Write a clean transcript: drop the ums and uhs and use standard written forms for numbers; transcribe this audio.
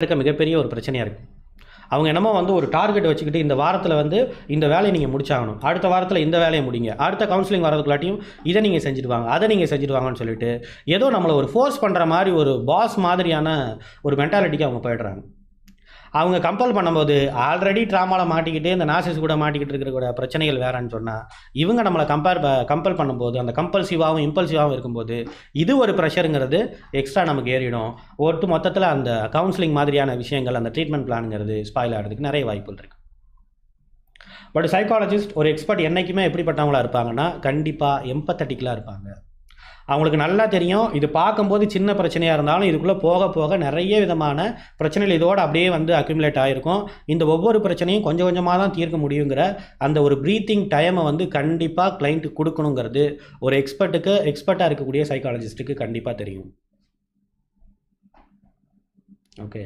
இருக்க மிகப்பெரிய ஒரு பிரச்சனையாக இருக்குது. அவங்க என்னமோ வந்து ஒரு டார்கெட் வச்சுக்கிட்டு இந்த வாரத்தில் வந்து இந்த வேலையை நீங்கள் முடிச்சாகணும், அடுத்த வாரத்தில் இந்த வேலையை முடிங்க, அடுத்த கவுன்சிலிங் வரதுக்குள்ளாட்டியும் இதை நீங்கள் செஞ்சுட்டு வாங்க, அதை நீங்கள் செஞ்சுட்டு வாங்கன்னு சொல்லிட்டு ஏதோ நம்மளை ஒரு ஃபோர்ஸ் பண்ணுற மாதிரி ஒரு பாஸ் மாதிரியான ஒரு மென்டாலிட்டிக்கு அவங்க போயிடுறாங்க. அவங்க கம்பல் பண்ணும்போது ஆல்ரெடி ட்ராமாவில் மாட்டிக்கிட்டு இந்த நாசிஸ் கூட மாட்டிக்கிட்டு இருக்கிற பிரச்சனைகள் வேறன்னு சொன்னால், இவங்க நம்மளை கம்பல் பண்ணும்போது அந்த கம்பல்சிவாகவும் இம்பல்சிவாகவும் இருக்கும்போது இது ஒரு ப்ரெஷருங்கிறது எக்ஸ்ட்ரா நமக்கு ஏறிடும். ஒட்டு மொத்தத்தில் அந்த கவுன்சிலிங் மாதிரியான விஷயங்கள், அந்த ட்ரீட்மெண்ட் பிளானுங்கிறது ஸ்பாயில் ஆகிறதுக்கு நிறைய வாய்ப்புகள் இருக்குது. பட் சைக்காலஜிஸ்ட் ஒரு எக்ஸ்பர்ட் என்றைக்குமே எப்படிப்பட்டவங்களா இருப்பாங்கன்னா, கண்டிப்பாக எம்பத்தட்டிக்கலாக இருப்பாங்க. அவங்களுக்கு நல்லா தெரியும், இது பார்க்கும்போது சின்ன பிரச்சனையாக இருந்தாலும் இதுக்குள்ளே போக போக நிறைய விதமான பிரச்சனைகள் இதோடு அப்படியே வந்து அக்யூமுலேட் ஆகிருக்கும். இந்த ஒவ்வொரு பிரச்சனையும் கொஞ்சம் கொஞ்சமாக தான் தீர்க்க முடியுங்கிற அந்த ஒரு ப்ரீத்திங் டைமை வந்து கண்டிப்பாக கிளைண்ட்டுக்கு கொடுக்கணுங்கிறது ஒரு எக்ஸ்பர்ட்டாக இருக்கக்கூடிய சைக்காலஜிஸ்ட்டுக்கு கண்டிப்பாக தெரியும். ஓகே.